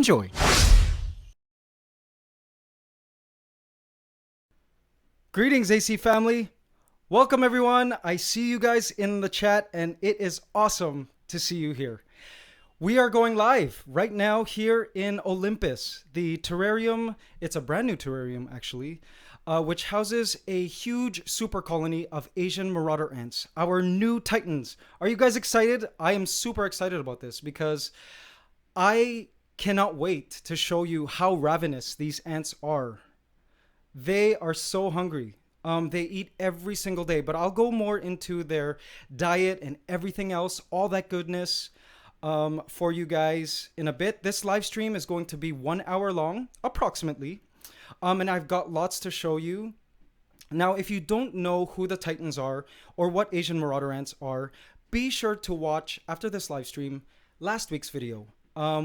Enjoy! Greetings, AC family. Welcome, everyone. I see you guys in the chat, and it is awesome to see you here. We are going live right now here in Olympus, the terrarium. It's a brand new terrarium, actually, which houses a huge super colony of Asian marauder ants, our new titans. Are you guys excited? I am super excited about this because I cannot wait to show you how ravenous these ants are. They are so hungry. They eat every single day, but I'll go more into their diet and everything else, all that goodness, for you guys in a bit. This live stream is going to be 1 hour long, approximately, and I've got lots to show you. Now, if you don't know who the Titans are or what Asian marauder ants are, be sure to watch, after this live stream, last week's video,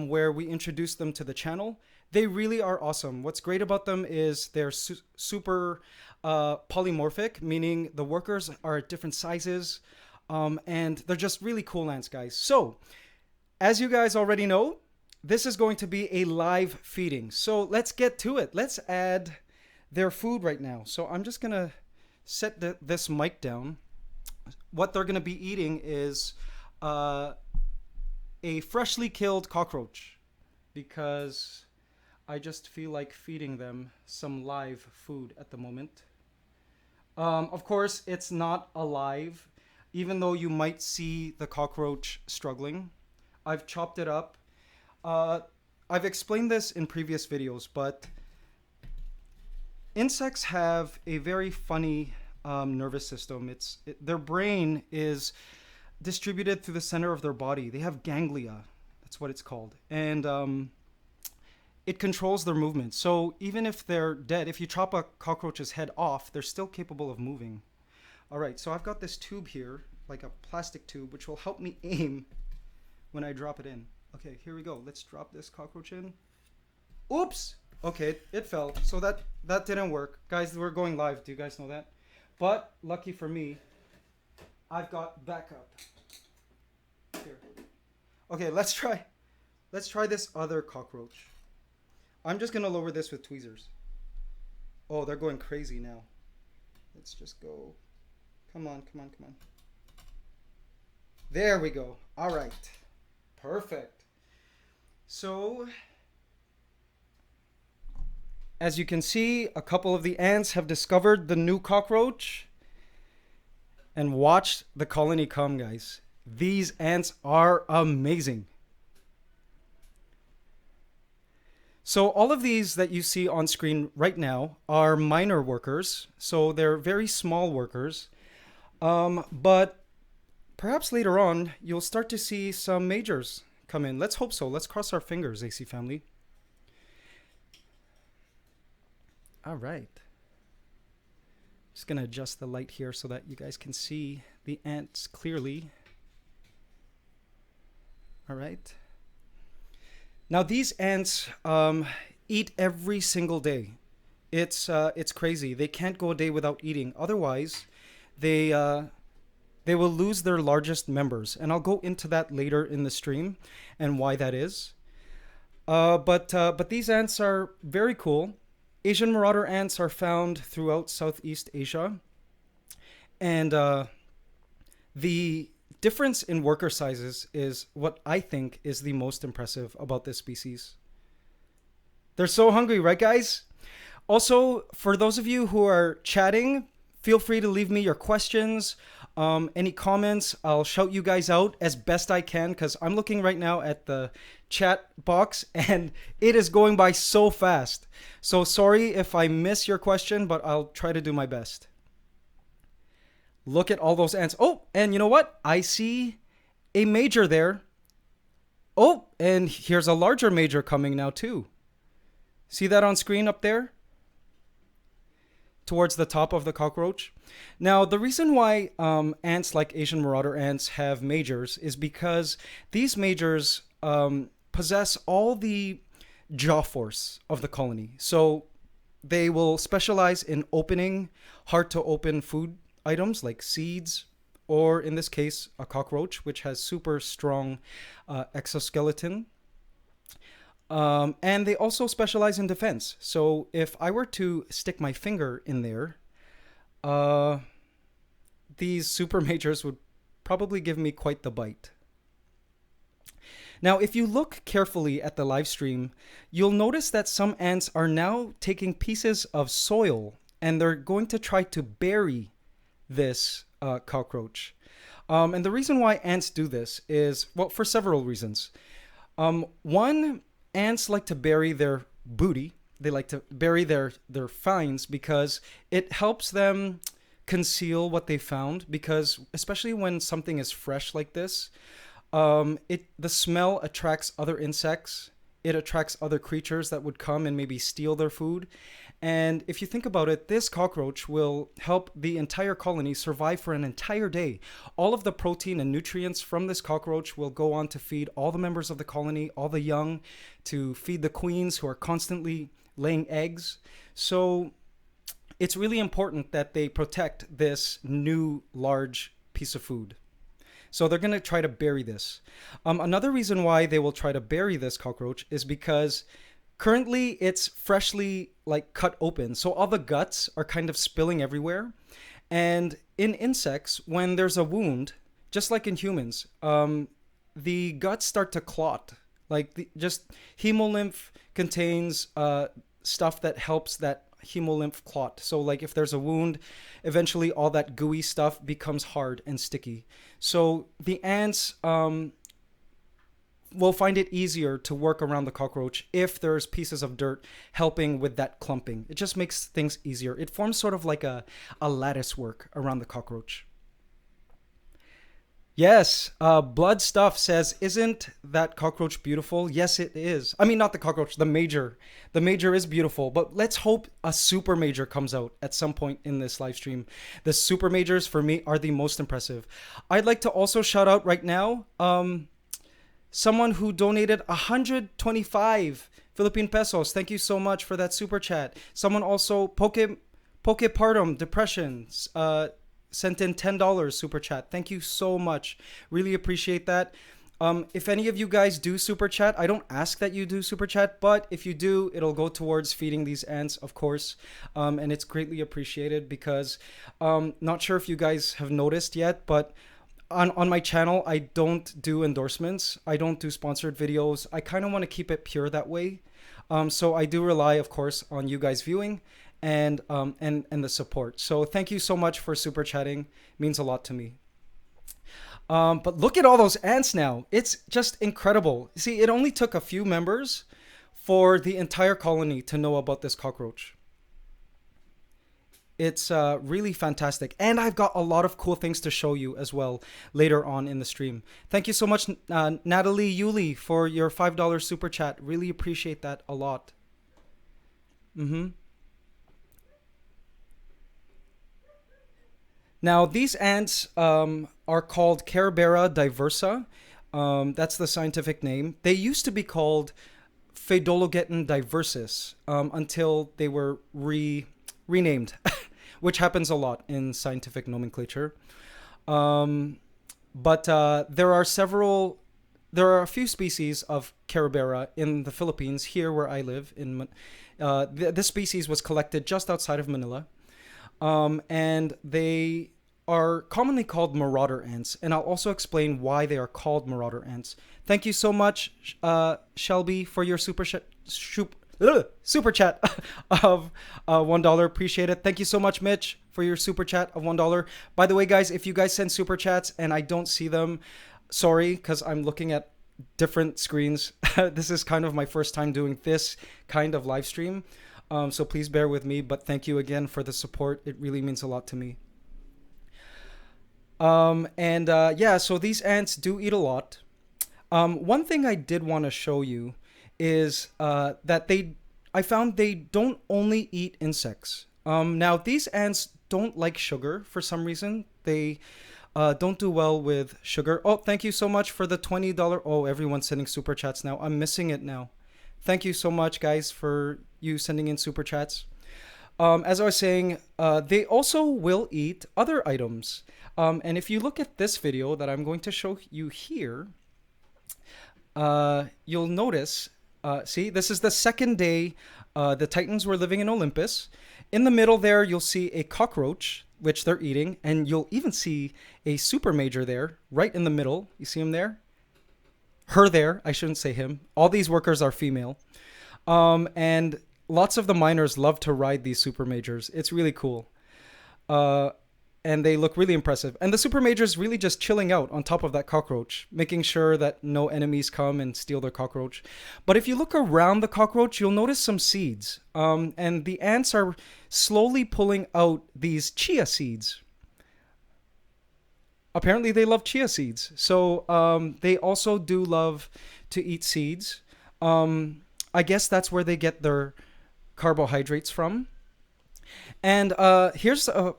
where we introduced them to the channel. They really are awesome. What's great about them is they're super polymorphic, meaning the workers are at different sizes, and they're just really cool ants, guys. So, as you guys already know, this is going to be a live feeding. So let's get to it. Let's add their food right now. So I'm just gonna set this mic down. What they're gonna be eating is a freshly killed cockroach, because I just feel like feeding them some live food at the moment. Of course, it's not alive, even though you might see the cockroach struggling. I've chopped it up. I've explained this in previous videos, but insects have a very funny nervous system. Their brain is distributed through the center of their body. They have ganglia. That's what it's called. And it controls their movement. So even if they're dead, if you chop a cockroach's head off, they're still capable of moving. All right, so I've got this tube here, like a plastic tube, which will help me aim when I drop it in. Okay, here we go. Let's drop this cockroach in. Oops! Okay, it fell. So that didn't work. Guys, we're going live. Do you guys know that? But lucky for me, I've got backup. Here. Okay, let's try this other cockroach. I'm just gonna lower this with tweezers. Oh, they're going crazy now. Let's just go. Come on, come on, come on. There we go. All right. Perfect. So, as you can see, a couple of the ants have discovered the new cockroach and watched the colony come, guys. These ants are amazing. So all of these that you see on screen right now are minor workers. So they're very small workers. But perhaps later on, you'll start to see some majors come in. Let's hope so. Let's cross our fingers, AC family. All right. Just going to adjust the light here so that you guys can see the ants clearly. All right. Now these ants eat every single day. It's crazy. They can't go a day without eating. Otherwise, they will lose their largest members, and I'll go into that later in the stream and why that is. But these ants are very cool. Asian marauder ants are found throughout Southeast Asia, and the difference in worker sizes is what I think is the most impressive about this species. They're so hungry, right, guys? Also, for those of you who are chatting, feel free to leave me your questions, any comments. I'll shout you guys out as best I can, because I'm looking right now at the chat box and it is going by so fast. So sorry if I miss your question, but I'll try to do my best. Look at all those ants. Oh, and you know what? I see a major there. Oh, and here's a larger major coming now too. See that on screen up there? Towards the top of the cockroach. Now, the reason why ants like Asian marauder ants have majors is because these majors possess all the jaw force of the colony. So they will specialize in opening hard to open food items like seeds, or in this case, a cockroach, which has super strong exoskeleton. And they also specialize in defense. So if I were to stick my finger in there, uh, these super majors would probably give me quite the bite. Now, if you look carefully at the live stream, you'll notice that some ants are now taking pieces of soil and they're going to try to bury this cockroach. And the reason why ants do this is, well, for several reasons. One, ants like to bury their booty. They like to bury their finds because it helps them conceal what they found. Because especially when something is fresh like this, the smell attracts other insects. It attracts other creatures that would come and maybe steal their food. And if you think about it, this cockroach will help the entire colony survive for an entire day. All of the protein and nutrients from this cockroach will go on to feed all the members of the colony, all the young, to feed the queens who are constantly laying eggs. So it's really important that they protect this new large piece of food. So they're going to try to bury this. Another reason why they will try to bury this cockroach is because currently it's freshly like cut open. So all the guts are kind of spilling everywhere. And in insects, when there's a wound, just like in humans, the guts start to clot. Like just hemolymph contains stuff that helps that hemolymph clot. So like if there's a wound, eventually all that gooey stuff becomes hard and sticky. So the ants will find it easier to work around the cockroach if there's pieces of dirt helping with that clumping. It just makes things easier. It forms sort of like a lattice work around the cockroach. Yes, Blood Stuff says, isn't that cockroach beautiful? Yes, it is. I mean, not the cockroach, the major. The major is beautiful, but let's hope a super major comes out at some point in this live stream. The super majors, for me, are the most impressive. I'd like to also shout out right now someone who donated 125 Philippine pesos. Thank you so much for that super chat. Someone also, Pokepartum Depressions, sent in $10 super chat. Thank you so much. Really appreciate that. If any of you guys do super chat, I don't ask that you do super chat, but if you do, it'll go towards feeding these ants, of course. And it's greatly appreciated because not sure if you guys have noticed yet, but on my channel, I don't do endorsements. I don't do sponsored videos. I kind of want to keep it pure that way. So I do rely, of course, on you guys viewing and the support. So thank you so much for super chatting. It means a lot to me. But look at all those ants now. It's just incredible. See, it only took a few members for the entire colony to know about this cockroach. It's really fantastic. And I've got a lot of cool things to show you as well later on in the stream. Thank you so much, Natalie Yuli, for your $5 super chat. Really appreciate that a lot. Now, these ants are called Carabera diversa. That's the scientific name. They used to be called Phaedologeton diversus until they were renamed, which happens a lot in scientific nomenclature. But there are a few species of Carabera in the Philippines, here where I live. This species was collected just outside of Manila. And they are commonly called marauder ants, and I'll also explain why they are called marauder ants. Thank you so much, Shelby, for your super chat of $1. Appreciate it. Thank you so much, Mitch, for your super chat of $1. By the way, guys, if you guys send super chats and I don't see them, sorry, because I'm looking at different screens. This is kind of my first time doing this kind of live stream. So please bear with me, but thank you again for the support. It really means a lot to me. So these ants do eat a lot. One thing I did want to show you is that I found they don't only eat insects. Now, these ants don't like sugar for some reason. They don't do well with sugar. Oh, thank you so much for the $20. Oh, everyone's sending super chats now. I'm missing it now. Thank you so much, guys, for you sending in super chats. As I was saying, they also will eat other items. And if you look at this video that I'm going to show you here, you'll notice See, this is the second day. The Titans were living in Olympus. In the middle there, you'll see a cockroach, which they're eating, and you'll even see a super major there, right in the middle. You see him there? Her there. I shouldn't say him. All these workers are female. And lots of the miners love to ride these super majors. It's really cool. And they look really impressive. And the super major is really just chilling out on top of that cockroach, making sure that no enemies come and steal their cockroach. But if you look around the cockroach, you'll notice some seeds. And the ants are slowly pulling out these chia seeds. Apparently they love chia seeds. So they also do love to eat seeds. I guess that's where they get their carbohydrates from. And here's a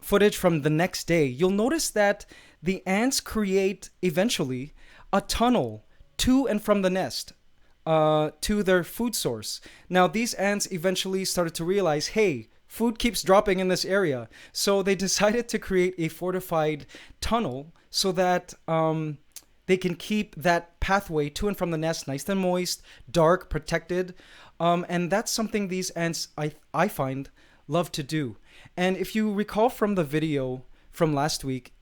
footage from the next day. You'll notice that the ants create eventually a tunnel to and from the nest to their food source. Now these ants eventually started to realize, hey, food keeps dropping in this area. So they decided to create a fortified tunnel so that they can keep that pathway to and from the nest nice and moist, dark, protected. And that's something these ants, I find, love to do. And if you recall from the video from last week,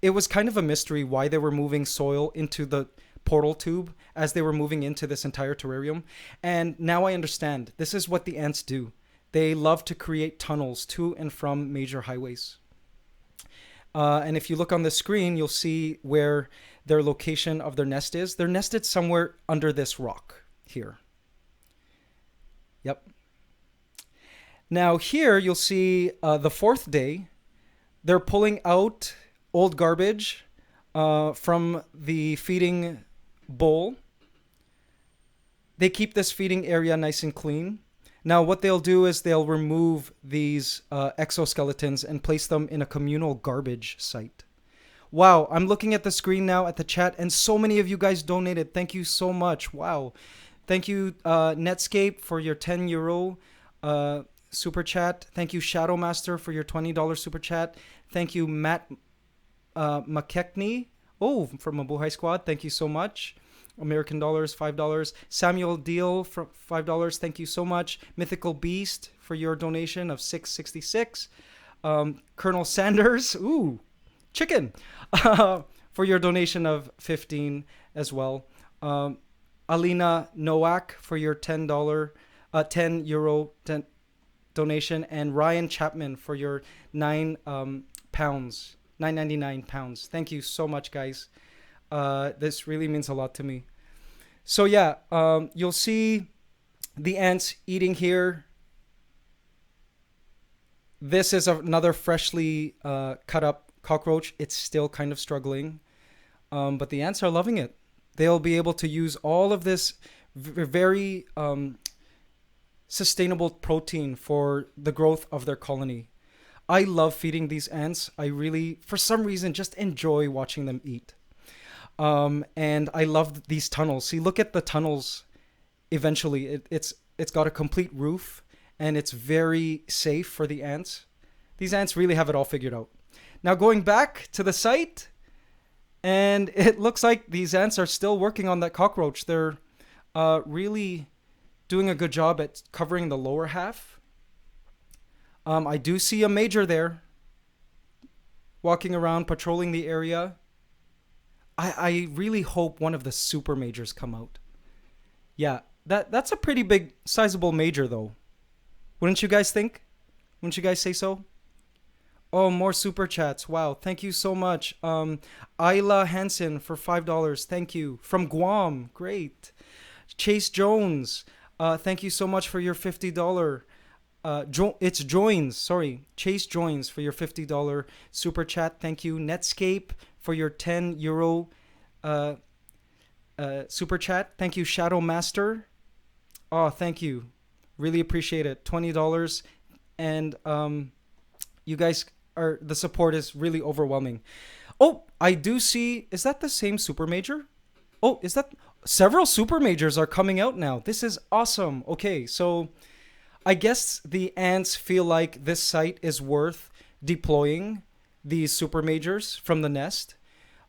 it was kind of a mystery why they were moving soil into the portal tube as they were moving into this entire terrarium. And now I understand. This is what the ants do. They love to create tunnels to and from major highways. And if you look on the screen, you'll see where their location of their nest is. They're nested somewhere under this rock here. Yep. Now here you'll see the fourth day, they're pulling out old garbage from the feeding bowl. They keep this feeding area nice and clean. Now what they'll do is they'll remove these exoskeletons and place them in a communal garbage site. Wow, I'm looking at the screen now at the chat, and so many of you guys donated. Thank you so much. Wow. Thank you, Netscape, for your €10 super chat. Thank you, Shadowmaster, for your $20 super chat. Thank you, Matt McKechnie. Oh, from Mabuhay Squad. Thank you so much. American dollars, $5. Samuel Deal for $5. Thank you so much. Mythical Beast for your donation of $6.66. Colonel Sanders. Ooh, chicken. For your donation of $15 as well. Alina Nowak for your €10 donation, and Ryan Chapman for your £9.99. Thank you so much, guys. This really means a lot to me. So yeah, you'll see the ants eating here. This is another freshly cut up cockroach. It's still kind of struggling, but the ants are loving it. They'll be able to use all of this very sustainable protein for the growth of their colony. I love feeding these ants. I really, for some reason, just enjoy watching them eat. And I love these tunnels. See, look at the tunnels. Eventually, it's got a complete roof, and it's very safe for the ants. These ants really have it all figured out. Now going back to the site, and it looks like these ants are still working on that cockroach. They're really doing a good job at covering the lower half. I do see a major there walking around, patrolling the area. I really hope one of the super majors come out. Yeah, that's a pretty big, sizable major, though. Wouldn't you guys think? Wouldn't you guys say so? Oh, more super chats. Wow, thank you so much. Ayla Hansen for $5. Thank you. From Guam. Great. Chase Jones. Thank you so much for your $50. It's Joins. Sorry. Chase Joins for your $50 super chat. Thank you. Netscape for your €10 super chat. Thank you, Shadow Master. Oh, thank you. Really appreciate it. $20. And you guys the support is really overwhelming. Oh, I do see. Is that the same super major? Oh, is that several super majors are coming out now? This is awesome. Okay, so I guess the ants feel like this site is worth deploying these super majors from the nest,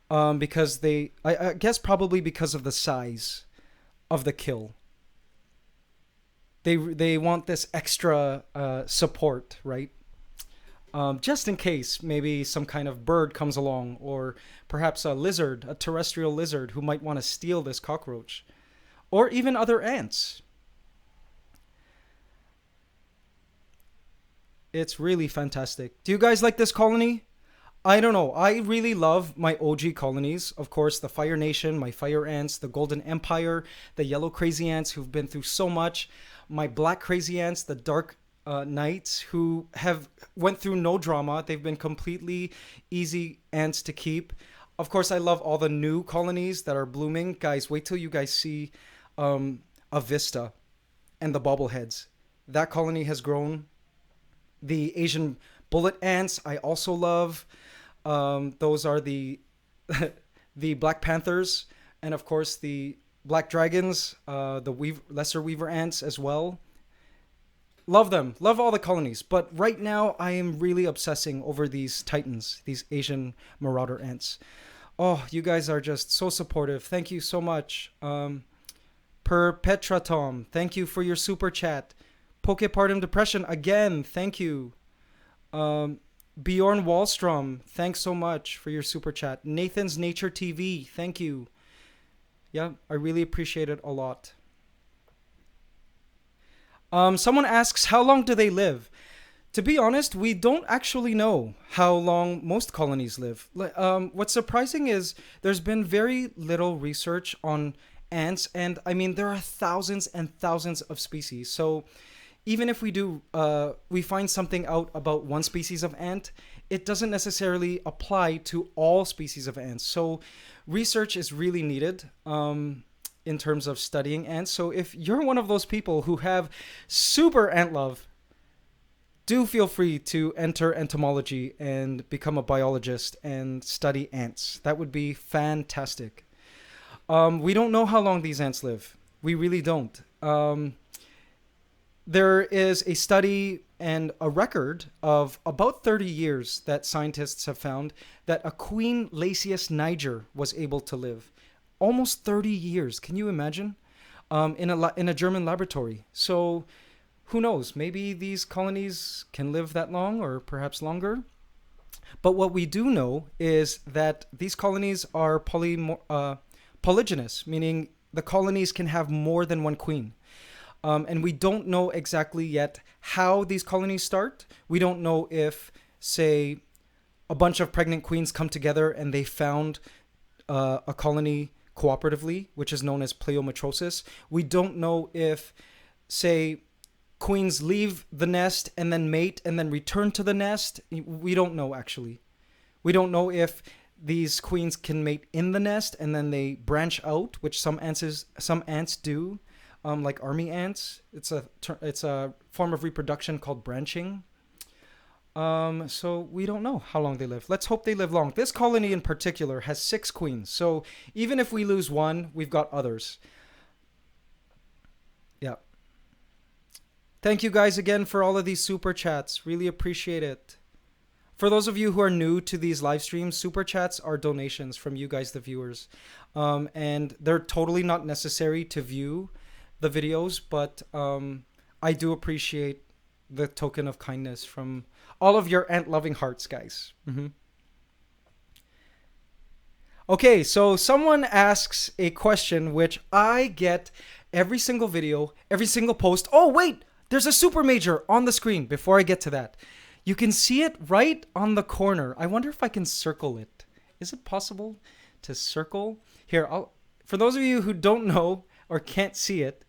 because I guess probably because of the size of the kill. They want this extra support, right? Just in case maybe some kind of bird comes along, or perhaps a lizard, a terrestrial lizard, who might want to steal this cockroach, or even other ants. It's really fantastic. Do you guys like this colony? I don't know. I really love my OG colonies. Of course, the Fire Nation, my Fire Ants, the Golden Empire, the Yellow Crazy Ants who've been through so much, my Black Crazy Ants, the Dark Knights who have went through no drama. They've been completely easy ants to keep. Of course, I love all the new colonies that are blooming. Guys, wait till you guys see a Vista and the bobbleheads. That colony has grown. The Asian bullet ants I also love. Those are the the Black Panthers, and of course the Black Dragons, lesser weaver ants as well. Love them. Love all the colonies. But right now I am really obsessing over these Titans, these Asian Marauder ants. Oh, you guys are just so supportive. Thank you so much. Perpetratom, thank you for your super chat. Pokepartum Depression, again, thank you. Bjorn Wallstrom, thanks so much for your super chat. Nathan's Nature TV, thank you. Yeah, I really appreciate it a lot. Someone asks, how long do they live? To be honest, we don't actually know how long most colonies live. What's surprising is there's been very little research on ants, and I mean, there are thousands and thousands of species. So even if we find something out about one species of ant, it doesn't necessarily apply to all species of ants. So research is really needed in terms of studying ants. So if you're one of those people who have super ant love, do feel free to enter entomology and become a biologist and study ants. That would be fantastic. We don't know how long these ants live. We really don't. There is a study and a record of about 30 years that scientists have found that a Queen Lasius niger was able to live. Almost 30 years. Can you imagine? In a German laboratory. So who knows? Maybe these colonies can live that long, or perhaps longer. But what we do know is that these colonies are polygynous, meaning the colonies can have more than one queen. And we don't know exactly yet how these colonies start. We don't know if, say, a bunch of pregnant queens come together and they found a colony cooperatively, which is known as pleiometrosis. We don't know if, say, queens leave the nest and then mate and then return to the nest. We don't know, actually. We don't know if these queens can mate in the nest and then they branch out, which some ants do. Like army ants. It's a form of reproduction called branching. So we don't know how long they live. Let's hope they live long. This colony in particular has 6 queens. So even if we lose one, we've got others. Yeah. Thank you guys again for all of these super chats. Really appreciate it. For those of you who are new to these live streams, super chats are donations from you guys, the viewers. And they're totally not necessary to view the videos, but I do appreciate the token of kindness from all of your ant-loving hearts, guys. Okay, so someone asks a question which I get every single video, every single post. Oh, wait, there's a super major on the screen. Before I get to that, you can see it right on the corner. I wonder if I can circle it. Is it possible to circle? Here, for those of you who don't know or can't see it,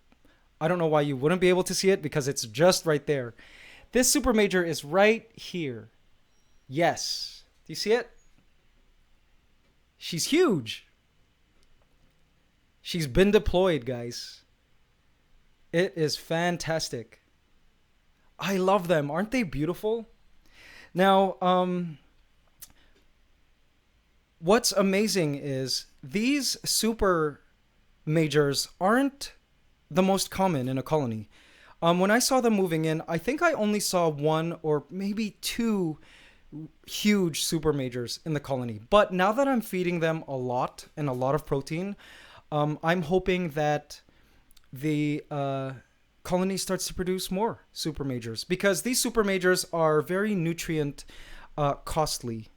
I don't know why you wouldn't be able to see it, because it's just right there. This super major is right here. Yes. Do you see it? She's huge. She's been deployed, guys. It is fantastic. I love them. Aren't they beautiful? Now, what's amazing is these super majors aren't the most common in a colony. When I saw them moving in, I think I only saw 1 or maybe 2 huge super majors in the colony. But now that I'm feeding them a lot and a lot of protein, I'm hoping that colony starts to produce more supermajors, because these supermajors are very nutrient costly.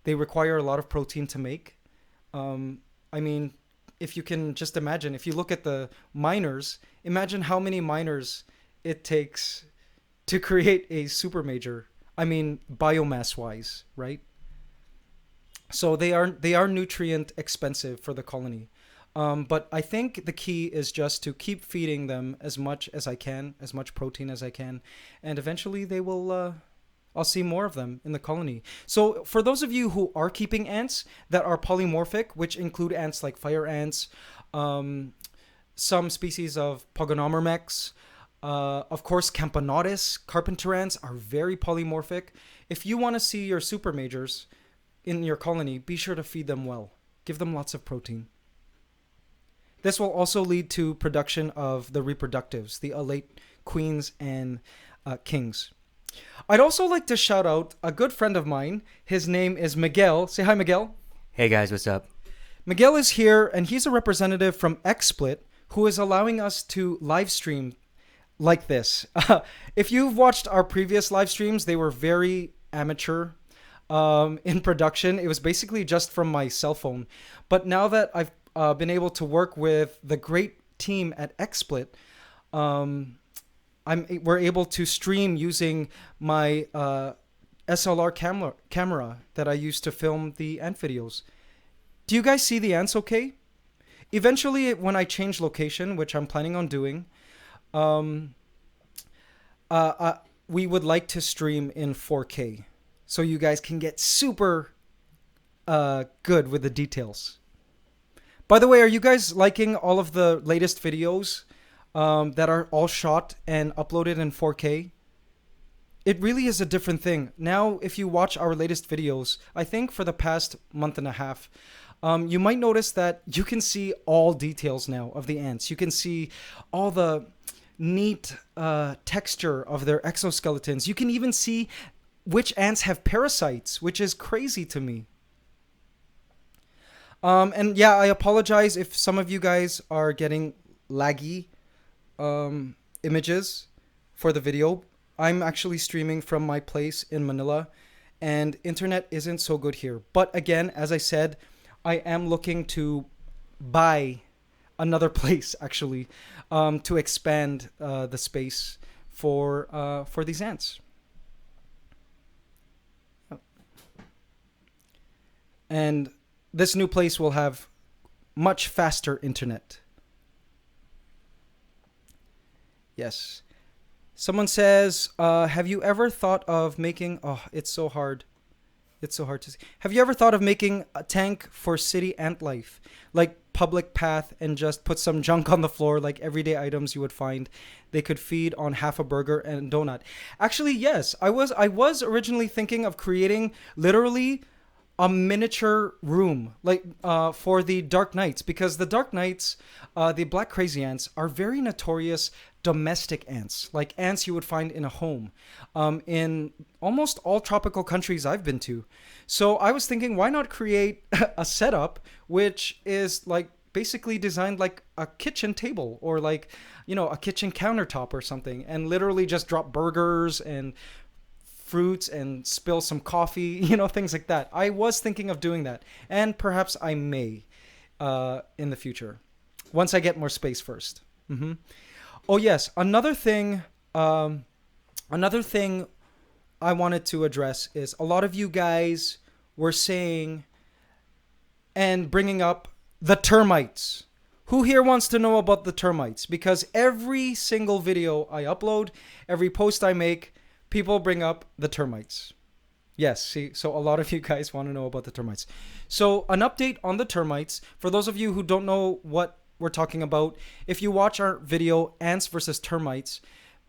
They require a lot of protein to make. I mean, if you can just imagine, if you look at the miners, imagine how many miners it takes to create a supermajor. I mean, biomass wise, right? So they are nutrient expensive for the colony. But I think the key is just to keep feeding them as much as I can, as much protein as I can, and eventually they will. I'll see more of them in the colony. So for those of you who are keeping ants that are polymorphic, which include ants like fire ants, some species of Pogonomyrmex, of course, Camponotus, carpenter ants are very polymorphic. If you want to see your supermajors in your colony, be sure to feed them well. Give them lots of protein. This will also lead to production of the reproductives, the alate queens and kings. I'd also like to shout out a good friend of mine. His name is Miguel. Say hi, Miguel. Hey guys, what's up? Miguel is here, and he's a representative from XSplit who is allowing us to live stream like this. If you've watched our previous live streams, they were very amateur in production. It was basically just from my cell phone. But now that I've been able to work with the great team at XSplit, we're able to stream using my SLR camera that I use to film the ant videos. Do you guys see the ants okay? Eventually, when I change location, which I'm planning on doing, we would like to stream in 4K, so you guys can get super good with the details. By the way, are you guys liking all of the latest videos that are all shot and uploaded in 4K? It really is a different thing. Now, if you watch our latest videos, I think for the past month and a half, you might notice that you can see all details now of the ants. You can see all the neat texture of their exoskeletons. You can even see which ants have parasites, which is crazy to me. And yeah, I apologize if some of you guys are getting laggy images for the video. I'm actually streaming from my place in Manila, and internet isn't so good here. But again, as I said, I am looking to buy another place actually to expand the space for these ants. And this new place will have much faster internet. Yes. Someone says, have you ever thought of making... Oh, it's so hard. It's so hard to see. Have you ever thought of making a tank for city ant life? Like public path, and just put some junk on the floor, like everyday items you would find. They could feed on half a burger and donut. Actually, yes. I was originally thinking of creating literally a miniature room, like for the Dark Knights, because the Dark Knights, the black crazy ants, are very notorious domestic ants, like ants you would find in a home, in almost all tropical countries I've been to. So I was thinking, why not create a setup which is like basically designed like a kitchen table, or like, a kitchen countertop or something, and literally just drop burgers and fruits and spill some coffee, things like that. I was thinking of doing that, and perhaps I may in the future, once I get more space first. Oh yes, another thing I wanted to address is a lot of you guys were saying and bringing up the termites. Who here wants to know about the termites? Because every single video I upload, every post I make, people bring up the termites. Yes, see, so a lot of you guys want to know about the termites. So an update on the termites, for those of you who don't know what we're talking about, if you watch our video, Ants versus Termites,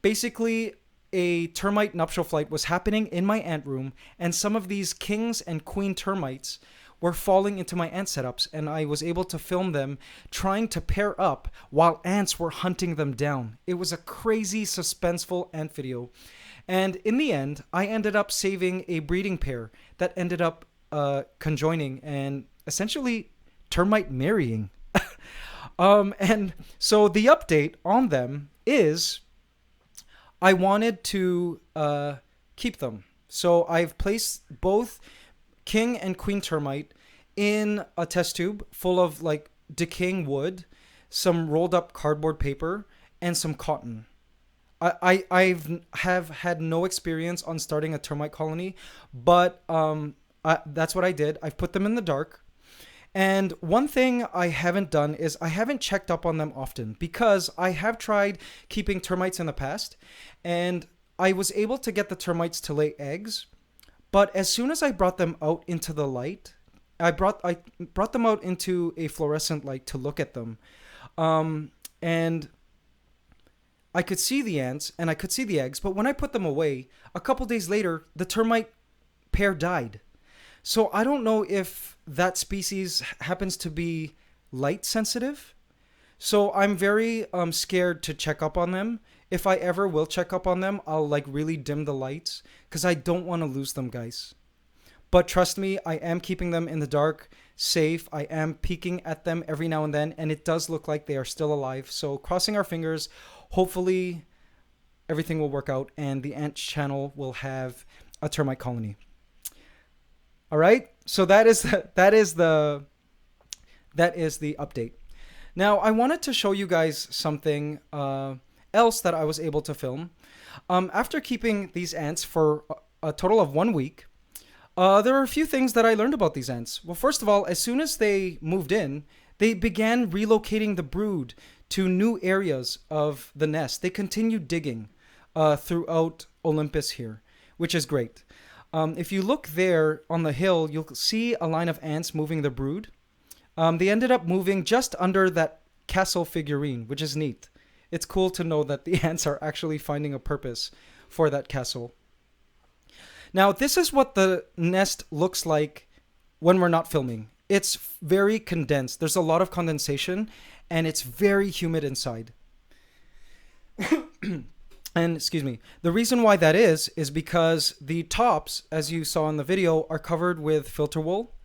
basically a termite nuptial flight was happening in my ant room, and some of these kings and queen termites were falling into my ant setups, and I was able to film them trying to pair up while ants were hunting them down. It was a crazy, suspenseful ant video. And in the end, I ended up saving a breeding pair that ended up conjoining and essentially termite marrying. And so the update on them is I wanted to keep them. So I've placed both king and queen termite in a test tube full of like decaying wood, some rolled up cardboard paper, and some cotton. I've have had no experience on starting a termite colony, but that's what I did. I've put them in the dark. And one thing I haven't done is I haven't checked up on them often because I have tried keeping termites in the past, and I was able to get the termites to lay eggs. But as soon as I brought them out into the light, I brought them out into a fluorescent light to look at them, and I could see the ants and I could see the eggs. But when I put them away, a couple days later, the termite pair died. So I don't know if that species happens to be light sensitive. So I'm very scared to check up on them. If I ever will check up on them, I'll like really dim the lights because I don't want to lose them, guys. But trust me, I am keeping them in the dark, safe. I am peeking at them every now and then, and it does look like they are still alive. So crossing our fingers, hopefully everything will work out and the ant channel will have a termite colony. All right. So that is the update. Now I wanted to show you guys something else that I was able to film. After keeping these ants for a total of 1 week, there are a few things that I learned about these ants. Well, first of all, as soon as they moved in, they began relocating the brood to new areas of the nest. They continued digging throughout Olympus here, which is great. If you look there on the hill, you'll see a line of ants moving the brood. They ended up moving just under that castle figurine, which is neat. It's cool to know that the ants are actually finding a purpose for that castle. Now, this is what the nest looks like when we're not filming. It's very condensed. There's a lot of condensation, and it's very humid inside. And excuse me, the reason why that is because the tops, as you saw in the video, are covered with filter wool.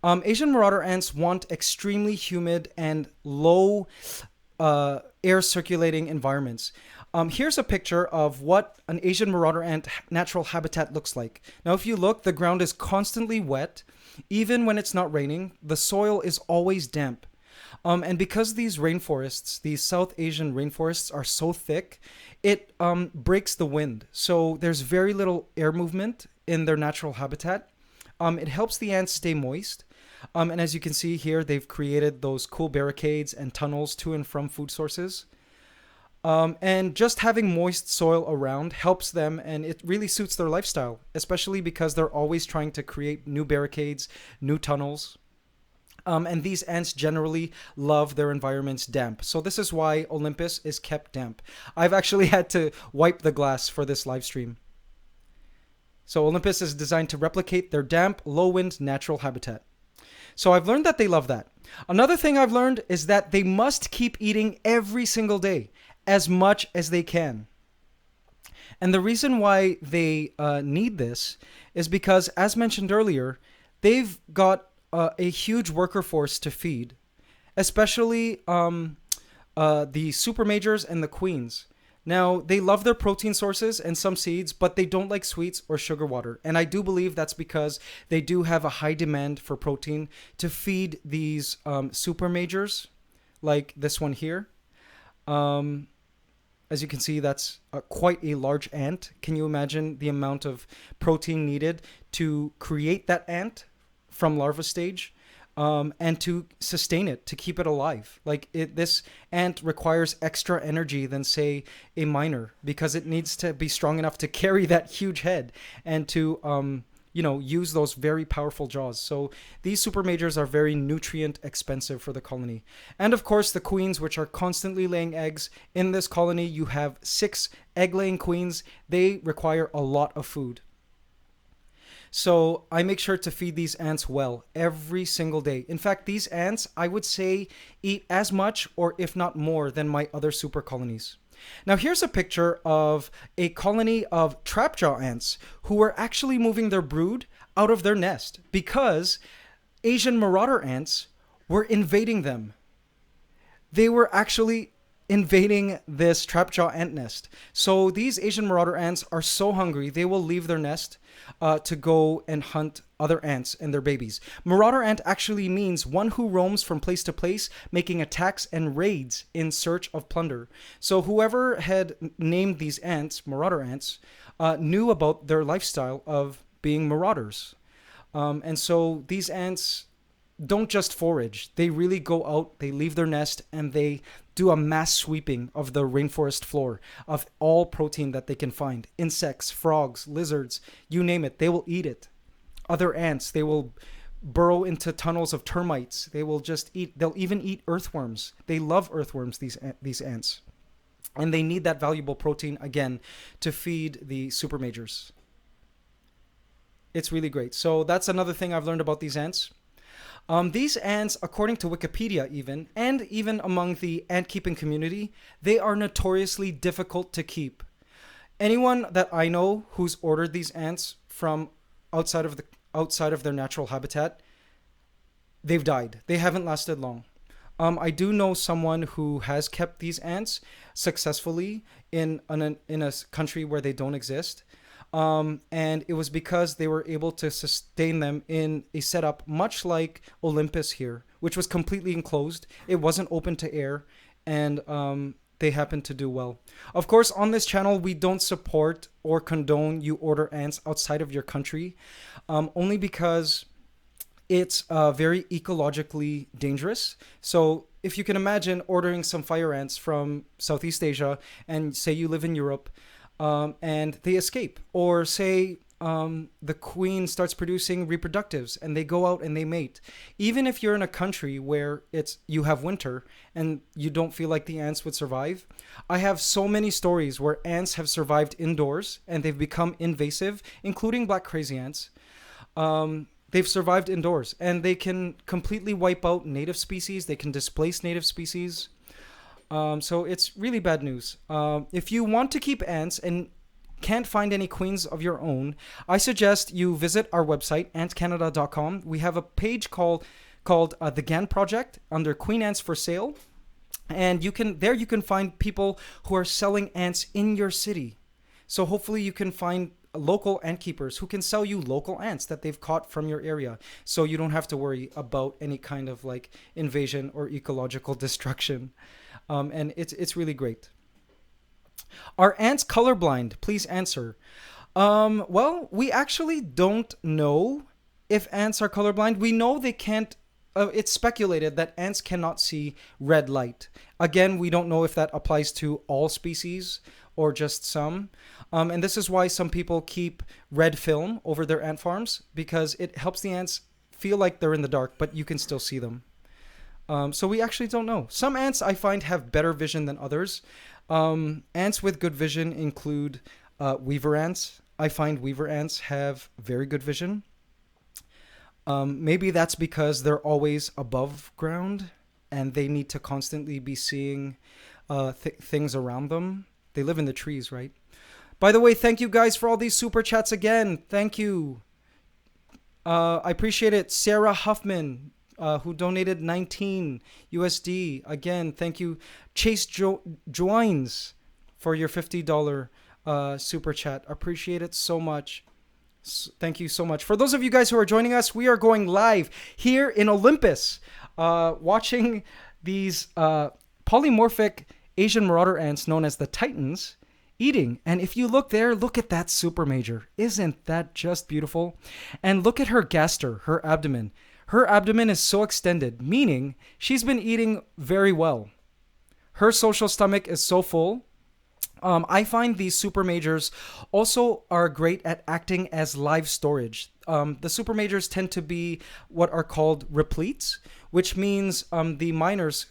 Asian marauder ants want extremely humid and low air circulating environments. Here's a picture of what an Asian marauder ant natural habitat looks like. Now, if you look, the ground is constantly wet. Even when it's not raining, the soil is always damp. And because these rainforests, these South Asian rainforests are so thick, it breaks the wind. So there's very little air movement in their natural habitat. It helps the ants stay moist. And as you can see here, they've created those cool barricades and tunnels to and from food sources. And just having moist soil around helps them, and it really suits their lifestyle, especially because they're always trying to create new barricades, new tunnels. And these ants generally love their environments damp. So this is why Olympus is kept damp. I've actually had to wipe the glass for this live stream. So Olympus is designed to replicate their damp, low-wind natural habitat. So I've learned that they love that. Another thing I've learned is that they must keep eating every single day, as much as they can. And the reason why they need this is because, as mentioned earlier, they've got a huge worker force to feed, especially the super majors and the queens. Now, they love their protein sources and some seeds, but they don't like sweets or sugar water. And I do believe that's because they do have a high demand for protein to feed these super majors, like this one here. As you can see, that's quite a large ant. Can you imagine the amount of protein needed to create that ant from larva stage? And to sustain it, to keep it alive. This ant requires extra energy than, say, a miner, because it needs to be strong enough to carry that huge head and to, use those very powerful jaws. So these super majors are very nutrient expensive for the colony. And of course, the queens, which are constantly laying eggs. In this colony, you have 6 egg-laying queens. They require a lot of food. So I make sure to feed these ants well every single day. In fact, these ants, I would say, eat as much or if not more than my other super colonies. Now here's a picture of a colony of trapjaw ants who were actually moving their brood out of their nest because Asian marauder ants were invading them. They were actually invading this trapjaw ant nest. So these Asian marauder ants are so hungry, they will leave their nest to go and hunt other ants and their babies. Marauder ant actually means one who roams from place to place, making attacks and raids in search of plunder. So whoever had named these ants, marauder ants, knew about their lifestyle of being marauders. And so these ants don't just forage. They really go out, they leave their nest, and they do a mass sweeping of the rainforest floor of all protein that they can find. Insects, frogs, lizards, you name it, they will eat it. Other ants, they will burrow into tunnels of termites. They will just eat, they'll even eat earthworms. They love earthworms, these ants. And they need that valuable protein, again, to feed the super majors. It's really great. So that's another thing I've learned about these ants. These ants, according to Wikipedia even, and even among the ant keeping community, they are notoriously difficult to keep. Anyone that I know who's ordered these ants from outside of their natural habitat, they've died. They haven't lasted long. I do know someone who has kept these ants successfully in a country where they don't exist. And it was because they were able to sustain them in a setup much like Olympus here, which was completely enclosed. It wasn't open to air, and they happened to do well. Of course, on this channel, we don't support or condone you order ants outside of your country, only because it's very ecologically dangerous. So if you can imagine ordering some fire ants from Southeast Asia, and say you live in Europe, and they escape, or say the queen starts producing reproductives and they go out and they mate. Even if you're in a country where you have winter and you don't feel like the ants would survive, I have so many stories where ants have survived indoors and they've become invasive, including black crazy ants. They've survived indoors and they can completely wipe out native species. They can displace native species. So it's really bad news. If you want to keep ants and can't find any queens of your own, I suggest you visit our website, AntsCanada.com. We have a page called the GAN Project under Queen Ants for Sale. And you can find people who are selling ants in your city. So hopefully you can find local ant keepers who can sell you local ants that they've caught from your area, so you don't have to worry about any kind of like invasion or ecological destruction. And it's really great. Are ants colorblind? Please answer. Well, we actually don't know if ants are colorblind. We know they can't. It's speculated that ants cannot see red light. Again, we don't know if that applies to all species or just some. And this is why some people keep red film over their ant farms, because it helps the ants feel like they're in the dark, but you can still see them. So we actually don't know. Some ants I find have better vision than others. Ants with good vision include weaver ants. I find weaver ants have very good vision. Maybe that's because they're always above ground and they need to constantly be seeing things around them. They live in the trees, right? By the way, thank you guys for all these super chats again. Thank you. I appreciate it. Sarah Huffman, who donated 19 USD. Again, thank you. Chase Joines for your $50 super chat. Appreciate it so much. Thank you so much. For those of you guys who are joining us, we are going live here in Olympus, watching these polymorphic Asian marauder ants known as the Titans eating. And if you look there, look at that super major. Isn't that just beautiful? And look at her gaster, her abdomen. Her abdomen is so extended, meaning she's been eating very well. Her social stomach is so full. I find these super majors also are great at acting as live storage. The super majors tend to be what are called repletes, which means the miners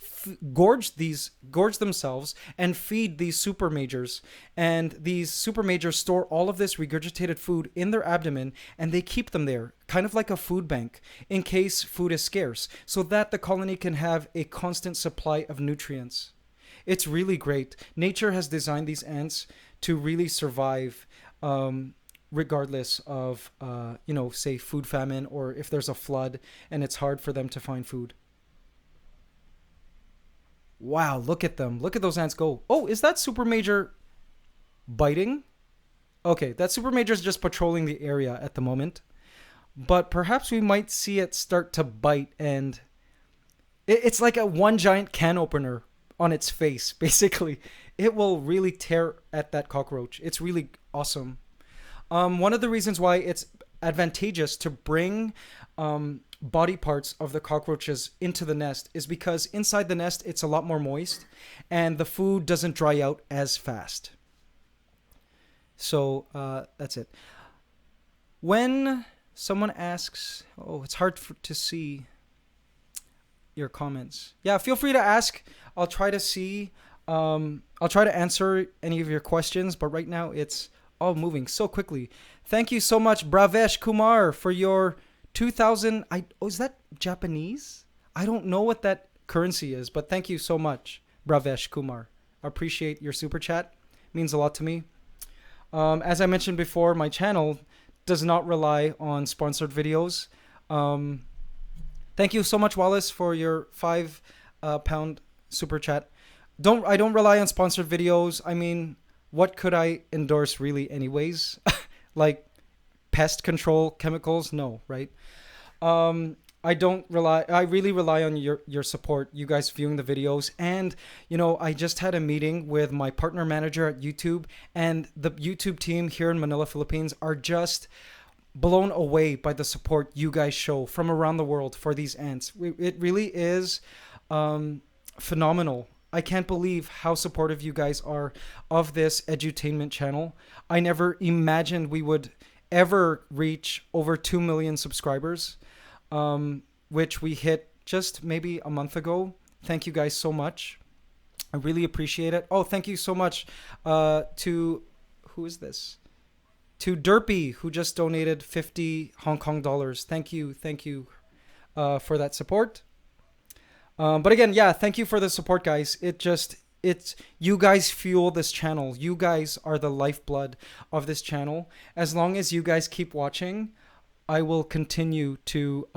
gorge themselves and feed these super majors. And these super majors store all of this regurgitated food in their abdomen, and they keep them there, kind of like a food bank, in case food is scarce, so that the colony can have a constant supply of nutrients. It's really great. Nature has designed these ants to really survive regardless of, say food famine, or if there's a flood and it's hard for them to find food. Wow, look at them. Look at those ants go. Oh, is that super major biting? Okay, that super major is just patrolling the area at the moment. But perhaps we might see it start to bite, and it's like a one giant can opener on its face, basically. It will really tear at that cockroach. It's really awesome. One of the reasons why it's advantageous to bring body parts of the cockroaches into the nest is because inside the nest it's a lot more moist and the food doesn't dry out as fast. So that's it. When someone asks, oh, it's hard to see your comments. Yeah, feel free to ask. I'll try to see. I'll try to answer any of your questions, but right now it's all moving so quickly. Thank you so much, Bravesh Kumar, for your 2000. Is that Japanese? I don't know what that currency is, but thank you so much, Bravesh Kumar. I appreciate your super chat. It means a lot to me. As I mentioned before, my channel does not rely on sponsored videos. Thank you so much, Wallace, for your £5 super chat. I don't rely on sponsored videos. I mean, what could I endorse really anyways? Like pest control chemicals? No, right? I really rely on your support, you guys viewing the videos. And, I just had a meeting with my partner manager at YouTube, and the YouTube team here in Manila, Philippines are just blown away by the support you guys show from around the world for these ants. It really is phenomenal. I can't believe how supportive you guys are of this edutainment channel. I never imagined we would ever reach over 2 million subscribers, which we hit just maybe a month ago. Thank you guys so much. I really appreciate it. Oh, thank you so much to, who is this? To Derpy, who just donated 50 Hong Kong dollars. Thank you for that support. But again, yeah, thank you for the support, guys. It's you guys fuel this channel. You guys are the lifeblood of this channel. As long as you guys keep watching, I will continue to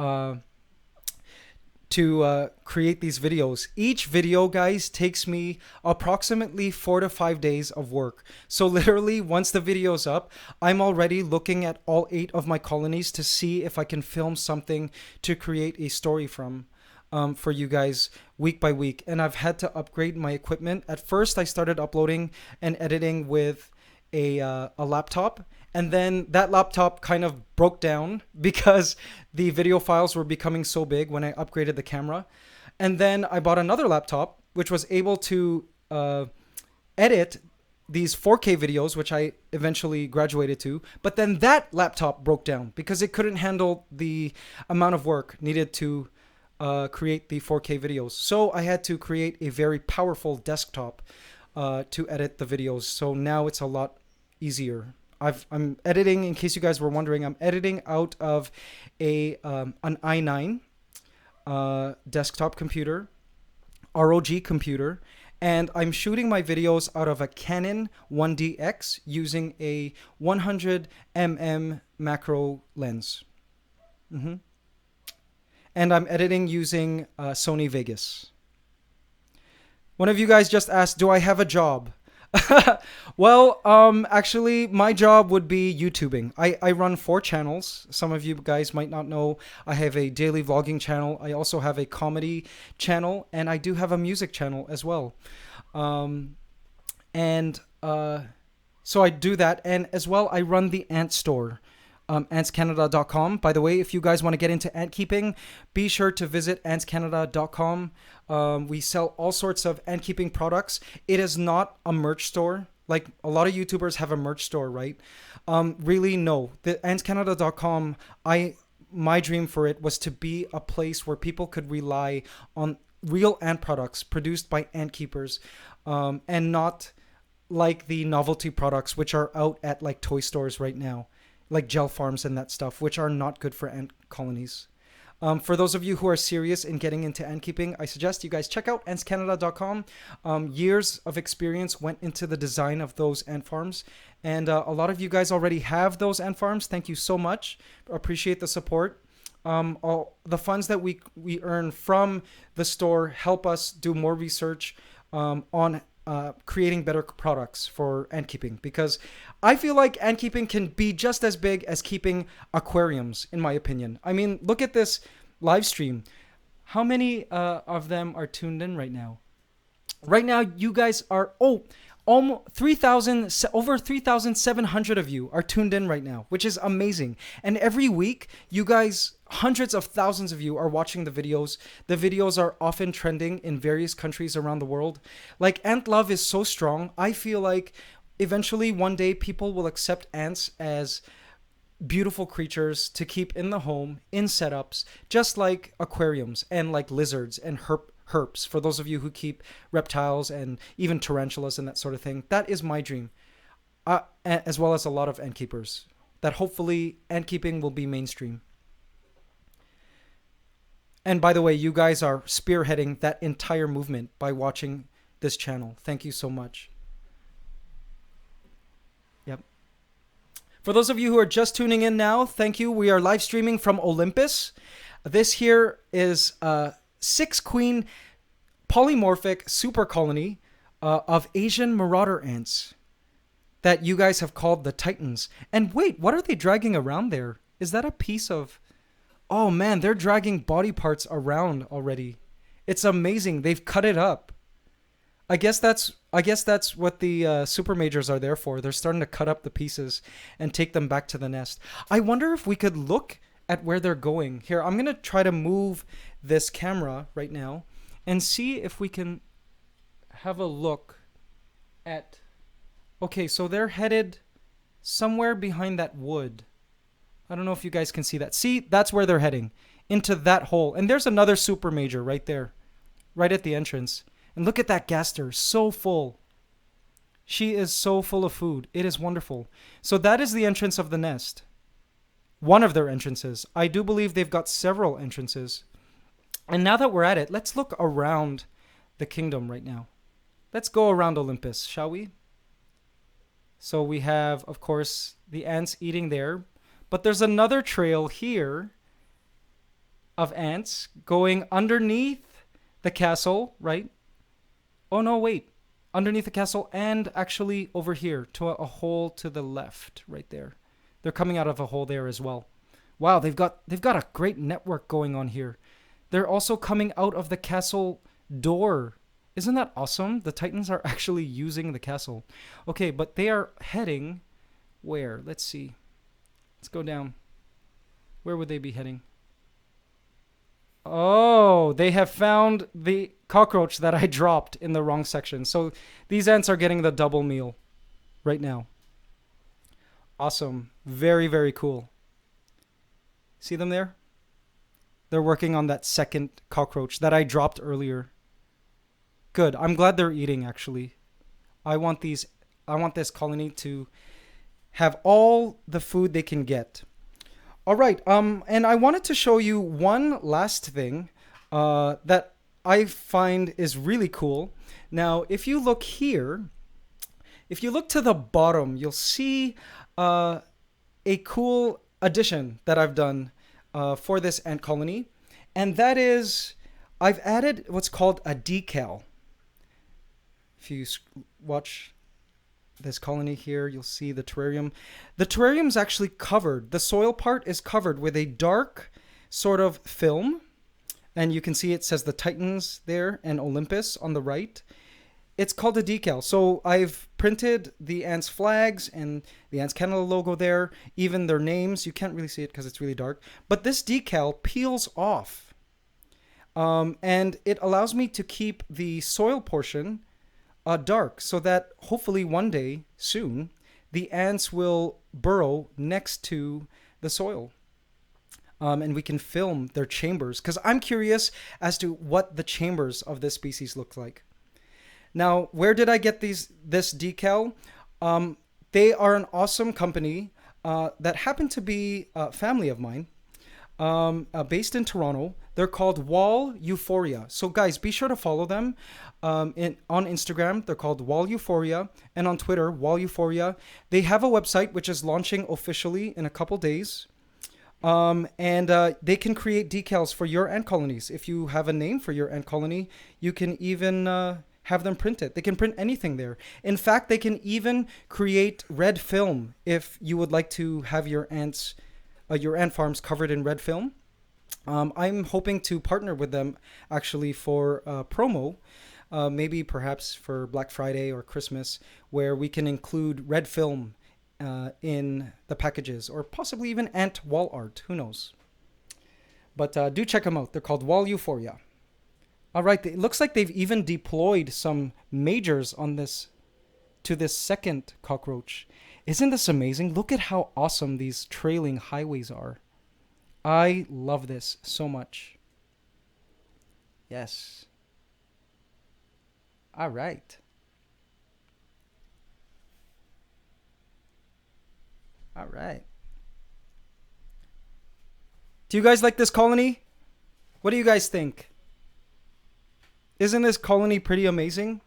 create these videos. Each video, guys, takes me approximately 4 to 5 days of work. So literally, once the video's up, I'm already looking at all 8 of my colonies to see if I can film something to create a story from. For you guys week by week, and I've had to upgrade my equipment. At first I started uploading and editing with a laptop, and then that laptop kind of broke down because the video files were becoming so big when I upgraded the camera. And then I bought another laptop which was able to edit these 4K videos, which I eventually graduated to, but then that laptop broke down because it couldn't handle the amount of work needed to create the 4K videos. So I had to create a very powerful desktop to edit the videos. So now it's a lot easier. I'm editing, in case you guys were wondering, I'm editing out of an i9 desktop computer, ROG computer, and I'm shooting my videos out of a Canon 1DX using a 100mm macro lens. And I'm editing using Sony Vegas. One of you guys just asked, do I have a job? Well, actually, my job would be YouTubing. I run 4 channels. Some of you guys might not know. I have a daily vlogging channel. I also have a comedy channel, and I do have a music channel as well. So I do that, and as well, I run the Ant Store. AntsCanada.com. By the way, if you guys want to get into ant keeping, be sure to visit AntsCanada.com. We sell all sorts of ant keeping products. It is not a merch store. Like a lot of YouTubers have a merch store, right? Really, no. The AntsCanada.com, my dream for it was to be a place where people could rely on real ant products produced by ant keepers, and not like the novelty products which are out at like toy stores right now, like gel farms and that stuff, which are not good for ant colonies. For those of you who are serious in getting into ant keeping, I suggest you guys check out AntsCanada.com. Years of experience went into the design of those ant farms, and a lot of you guys already have those ant farms. Thank you so much. Appreciate the support. all the funds that we earn from the store help us do more research on creating better products for ant keeping, because I feel like ant keeping can be just as big as keeping aquariums, in my opinion. I mean, look at this live stream. How many of them are tuned in right now? Right now, you guys are almost 3,000, over 3,700 of you are tuned in right now, which is amazing. And every week, you guys, hundreds of thousands of you are watching the videos. The videos are often trending in various countries around the world. Like, ant love is so strong. I feel like eventually one day people will accept ants as beautiful creatures to keep in the home, in setups, just like aquariums and like lizards and herps, for those of you who keep reptiles and even tarantulas and that sort of thing. That is my dream, as well as a lot of ant keepers, that hopefully ant keeping will be mainstream. And by the way, you guys are spearheading that entire movement by watching this channel. Thank you so much. Yep. For those of you who are just tuning in now, thank you. We are live streaming from Olympus. This here is 6 queen polymorphic super colony of Asian marauder ants that you guys have called the Titans. And wait, what are they dragging around there? Is that a piece of... Oh man, they're dragging body parts around already. It's amazing. They've cut it up. I guess that's what the super majors are there for. They're starting to cut up the pieces and take them back to the nest. I wonder if we could look at where they're going. Here, I'm going to try to move this camera right now and see if we can have a look at... Okay, so they're headed somewhere behind that wood. I don't know if you guys can see that. See, that's where they're heading, into that hole. And there's another super major right there, right at the entrance. And look at that gaster, so full. She is so full of food. It is wonderful. So that is the entrance of the nest. One of their entrances. I do believe they've got several entrances. And now that we're at it, let's look around the kingdom right now. Let's go around Olympus, shall we? So we have, of course, the ants eating there. But there's another trail here of ants going underneath the castle, right? Oh, no, wait. Underneath the castle and actually over here to a hole to the left right there. They're coming out of a hole there as well. Wow, they've got a great network going on here. They're also coming out of the castle door. Isn't that awesome? The Titans are actually using the castle. Okay, but they are heading where? Let's see. Let's go down. Where would they be heading? Oh, they have found the cockroach that I dropped in the wrong section. So these ants are getting the double meal right now. Awesome. Very, very cool. See them there? They're working on that second cockroach that I dropped earlier. Good. I'm glad they're eating, actually. I want this colony to have all the food they can get. All right. And I wanted to show you one last thing that I find is really cool. Now, if you look here, if you look to the bottom, you'll see a cool addition that I've done for this ant colony. And that is, I've added what's called a decal. If you watch this colony here, you'll see the terrarium. The terrarium's actually covered. The soil part is covered with a dark sort of film. And you can see it says the Titans there and Olympus on the right. It's called a decal. So I've printed the ants' flags and the AntsCanada logo there, even their names. You can't really see it because it's really dark. But this decal peels off. And it allows me to keep the soil portion dark, so that hopefully one day soon the ants will burrow next to the soil. And we can film their chambers, because I'm curious as to what the chambers of this species look like. Now, where did I get this decal? They are an awesome company that happen to be a family of mine, based in Toronto. They're called Wall Euphoria. So guys, be sure to follow them on Instagram. They're called Wall Euphoria, and on Twitter, Wall Euphoria. They have a website which is launching officially in a couple days. And they can create decals for your ant colonies. If you have a name for your ant colony, you can even have them print it. They can print anything there. In fact, they can even create red film if you would like to have your ant farms covered in red film. I'm hoping to partner with them actually for promo, maybe perhaps for Black Friday or Christmas, where we can include red film in the packages, or possibly even ant wall art. Who knows? But do check them out. They're called Wall Euphoria. All right. It looks like they've even deployed some majors on this to this second cockroach. Isn't this amazing? Look at how awesome these trailing highways are. I love this so much. Yes. All right. All right. Do you guys like this colony? What do you guys think? Isn't this colony pretty amazing?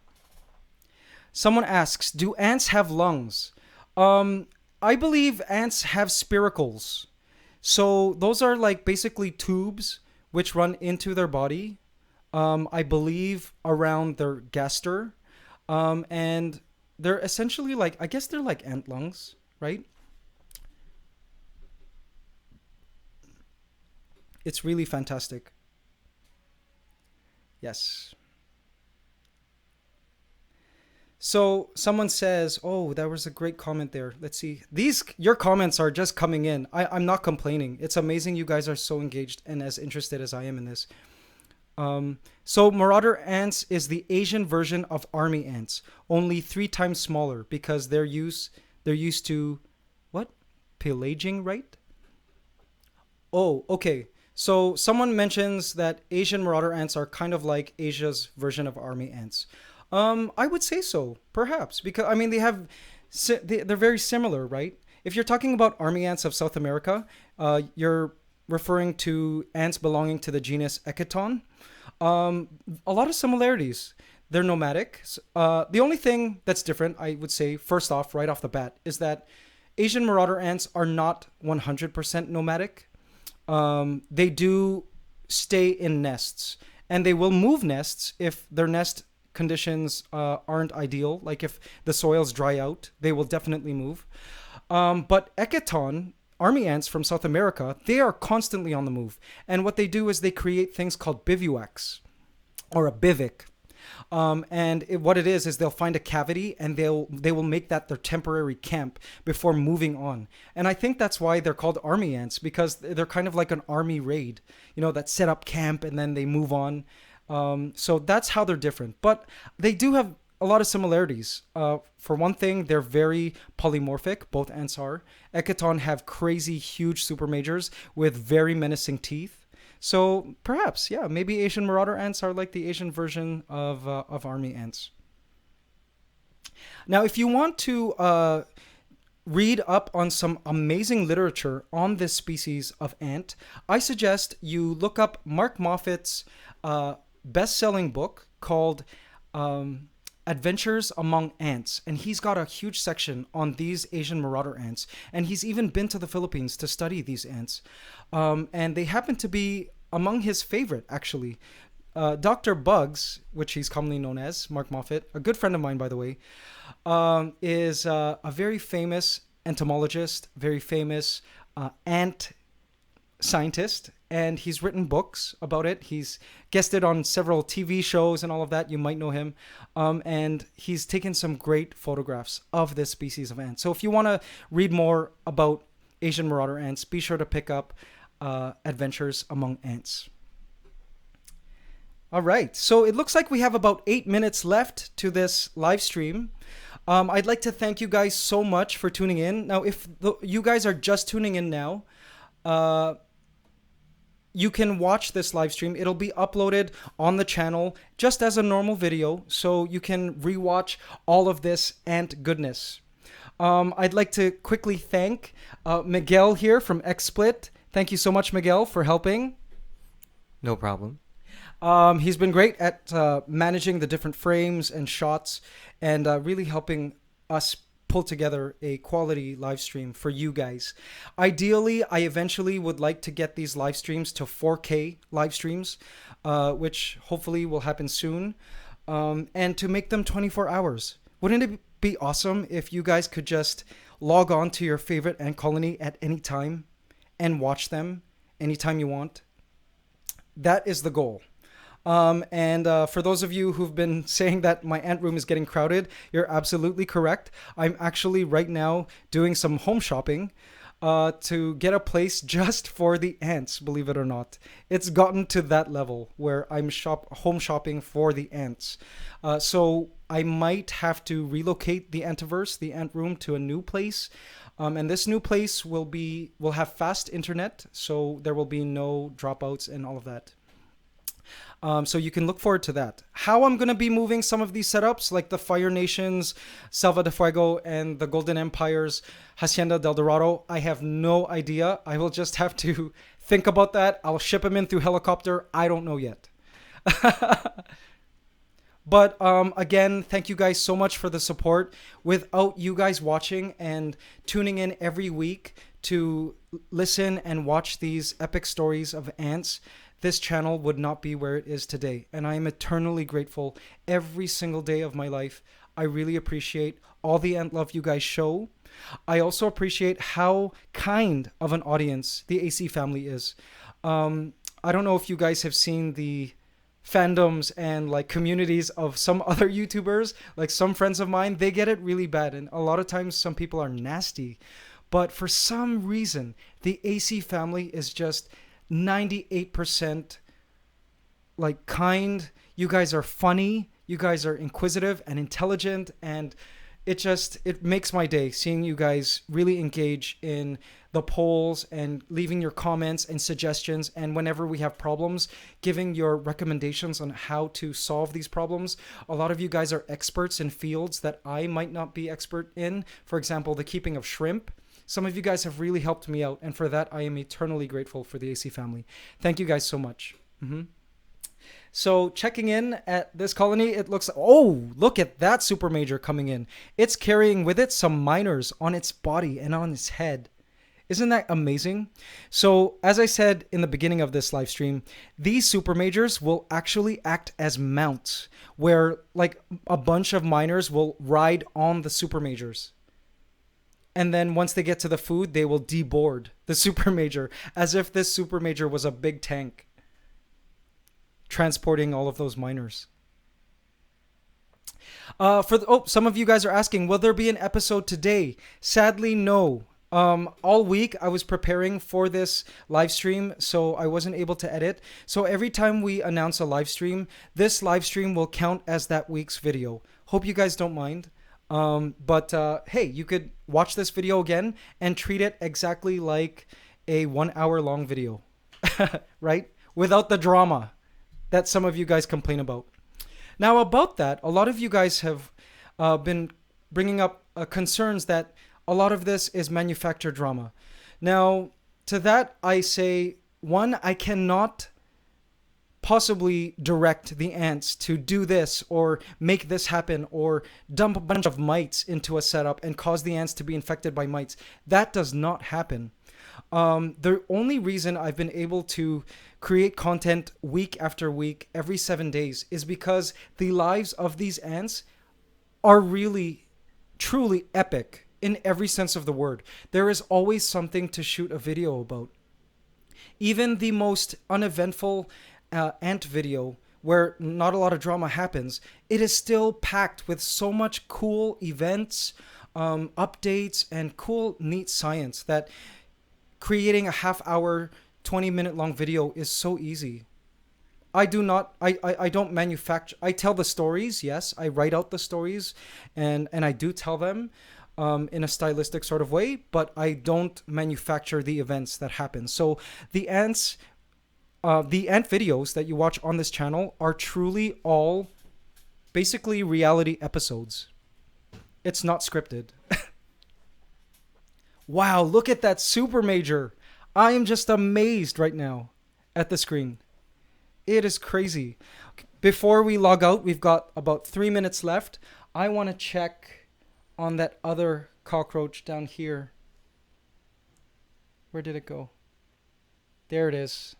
Someone asks, do ants have lungs? I believe ants have spiracles. So those are like basically tubes which run into their body. I believe around their gaster. And they're essentially like, I guess they're like ant lungs, right? It's really fantastic. Yes. So someone says, "Oh, that was a great comment there." Let's see. These your comments are just coming in. I'm not complaining. It's amazing you guys are so engaged and as interested as I am in this. So Marauder ants is the Asian version of army ants, only 3 times smaller because they're used to what? Pillaging, right? Oh, okay. So someone mentions that Asian marauder ants are kind of like Asia's version of army ants. I would say so, perhaps, because I mean they're very similar, right? If you're talking about army ants of South America, you're referring to ants belonging to the genus Eketon. A lot of similarities. They're nomadic. The only thing that's different, I would say, first off, right off the bat, is that Asian marauder ants are not 100% nomadic. They do stay in nests, and they will move nests if their nest conditions aren't ideal. Like if the soils dry out, they will definitely move. But Eketon, army ants from South America, they are constantly on the move. And what they do is they create things called bivouacs or a bivouac. What it is they'll find a cavity and they will make that their temporary camp before moving on. And I think that's why they're called army ants, because they're kind of like an army raid, that set up camp and then they move on. So that's how they're different, but they do have a lot of similarities. For one thing, they're very polymorphic. Both ants are. Eketon have crazy, huge supermajors with very menacing teeth. So perhaps, yeah, maybe Asian marauder ants are like the Asian version of army ants. Now, if you want to read up on some amazing literature on this species of ant, I suggest you look up Mark Moffat's best-selling book called Adventures Among Ants, and he's got a huge section on these Asian marauder ants, and he's even been to the Philippines to study these ants, and they happen to be among his favorite, actually. Dr. Bugs, which he's commonly known as, Mark Moffat, a good friend of mine, by the way, is a very famous entomologist, very famous ant scientist, and he's written books about it. He's guested on several TV shows and all of that. You might know him. And he's taken some great photographs of this species of ant. So if you want to read more about Asian marauder ants, be sure to pick up Adventures Among Ants. All right. So it looks like we have about 8 minutes left to this live stream. I'd like to thank you guys so much for tuning in. Now, if you guys are just tuning in now, you can watch this live stream. It'll be uploaded on the channel just as a normal video, so you can rewatch all of this ant goodness. I'd like to quickly thank Miguel here from XSplit. Thank you so much, Miguel, for helping. No problem. He's been great at managing the different frames and shots and really helping us pull together a quality live stream for you guys. Ideally, I eventually would like to get these live streams to 4K live streams, which hopefully will happen soon, and to make them 24 hours. Wouldn't it be awesome if you guys could just log on to your favorite ant colony at any time and watch them anytime you want? That is the goal. And for those of you who've been saying that my ant room is getting crowded, you're absolutely correct. I'm actually right now doing some home shopping to get a place just for the ants, believe it or not. It's gotten to that level where I'm home shopping for the ants. So I might have to relocate the Antiverse, the ant room, to a new place. And this new place will have fast internet, so there will be no dropouts and all of that. So you can look forward to that. How I'm going to be moving some of these setups, like the Fire Nations, Selva de Fuego, and the Golden Empire's Hacienda del Dorado, I have no idea. I will just have to think about that. I'll ship them in through helicopter. I don't know yet. But again, thank you guys so much for the support. Without you guys watching and tuning in every week to listen and watch these epic stories of ants, this channel would not be where it is today. And I am eternally grateful every single day of my life. I really appreciate all the ant love you guys show. I also appreciate how kind of an audience the AC family is. I don't know if you guys have seen the fandoms and like communities of some other YouTubers, like some friends of mine, they get it really bad. And a lot of times some people are nasty. But for some reason, the AC family is just 98% like kind. You guys are funny, you guys are inquisitive and intelligent, and it makes my day seeing you guys really engage in the polls and leaving your comments and suggestions, and whenever we have problems, giving your recommendations on how to solve these problems. A lot of you guys are experts in fields that I might not be expert in. For example, the keeping of shrimp. Some of you guys have really helped me out, and for that, I am eternally grateful for the AC family. Thank you guys so much. So checking in at this colony, it looks, oh, look at that super major coming in. It's carrying with it some miners on its body and on its head. Isn't that amazing? So as I said in the beginning of this live stream, these super majors will actually act as mounts, where like a bunch of miners will ride on the super majors. And then once they get to the food, they will deboard the super major as if this super major was a big tank transporting all of those miners. Some of you guys are asking, will there be an episode today? Sadly, no. All week I was preparing for this live stream, so I wasn't able to edit. So every time we announce a live stream, this live stream will count as that week's video. Hope you guys don't mind. But hey, you could watch this video again and treat it exactly like a 1 hour long video, right? Without the drama that some of you guys complain about. Now about that, a lot of you guys have been bringing up concerns that a lot of this is manufactured drama. Now, to that I say, one, I cannot possibly direct the ants to do this or make this happen or dump a bunch of mites into a setup and cause the ants to be infected by mites. That does not happen. The only reason I've been able to create content week after week, every 7 days, is because the lives of these ants are really, truly epic in every sense of the word. There is always something to shoot a video about. Even the most uneventful ant video where not a lot of drama happens, it is still packed with so much cool events, updates, and cool, neat science that creating a half-hour, 20-minute long video is so easy. I don't manufacture. I tell the stories, yes. I write out the stories, and I do tell them in a stylistic sort of way, but I don't manufacture the events that happen. So the ant videos that you watch on this channel are truly all basically reality episodes. It's not scripted. Wow, look at that super major. I am just amazed right now at the screen. It is crazy. Before we log out, we've got about 3 minutes left. I want to check on that other cockroach down here. Where did it go? There it is.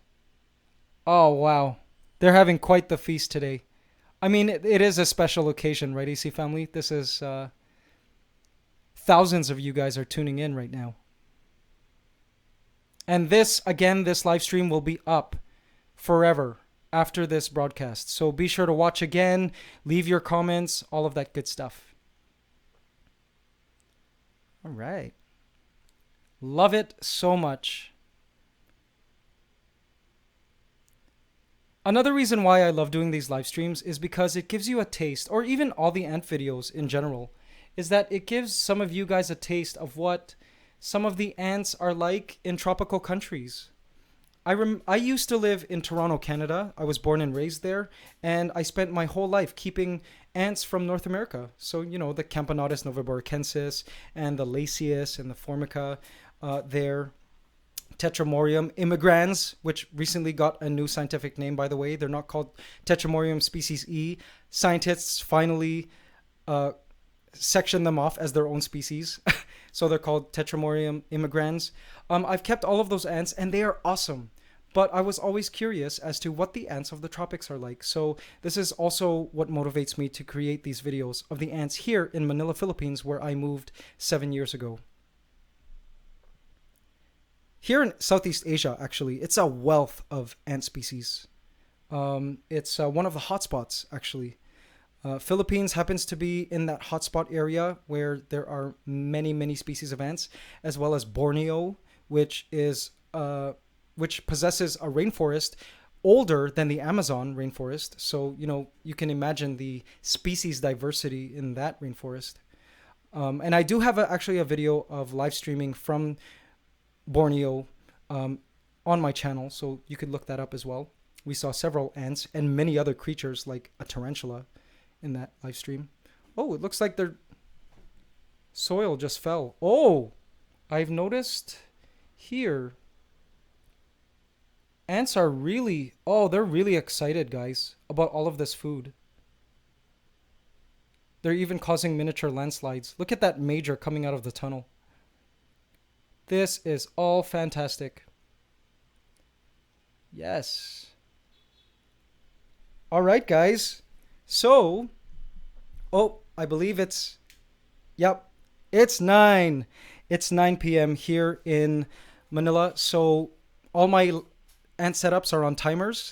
Oh, wow. They're having quite the feast today. I mean, it is a special occasion, right, AC family? This is thousands of you guys are tuning in right now. And this, again, this live stream will be up forever after this broadcast. So be sure to watch again, leave your comments, all of that good stuff. All right. Love it so much. Another reason why I love doing these live streams is because it gives you a taste, or even all the ant videos in general, is that it gives some of you guys a taste of what some of the ants are like in tropical countries. I used to live in Toronto, Canada. I was born and raised there, and I spent my whole life keeping ants from North America. So, the Camponotus noveboracensis and the Lasius and the Formica there. Tetramorium immigrans, which recently got a new scientific name, by the way. They're not called Tetramorium species E. Scientists finally section them off as their own species. So they're called Tetramorium immigrans. I've kept all of those ants, and they are awesome. But I was always curious as to what the ants of the tropics are like. So this is also what motivates me to create these videos of the ants here in Manila, Philippines, where I moved 7 years ago. Here in Southeast Asia, actually, it's a wealth of ant species. It's one of the hotspots, actually. Philippines happens to be in that hotspot area where there are many, many species of ants, as well as Borneo, which possesses a rainforest older than the Amazon rainforest. So, you can imagine the species diversity in that rainforest. And I do have actually a video of live streaming from Borneo on my channel, so you could look that up as well. We saw several ants and many other creatures like a tarantula in that live stream. Oh, it looks like their soil just fell. Oh, I've noticed here ants are they're really excited, guys, about all of this food. They're even causing miniature landslides. Look at that major coming out of the tunnel. This is all fantastic. Yes. All right, guys. So, I believe it's 9. It's 9 p.m. here in Manila. So all my ant setups are on timers.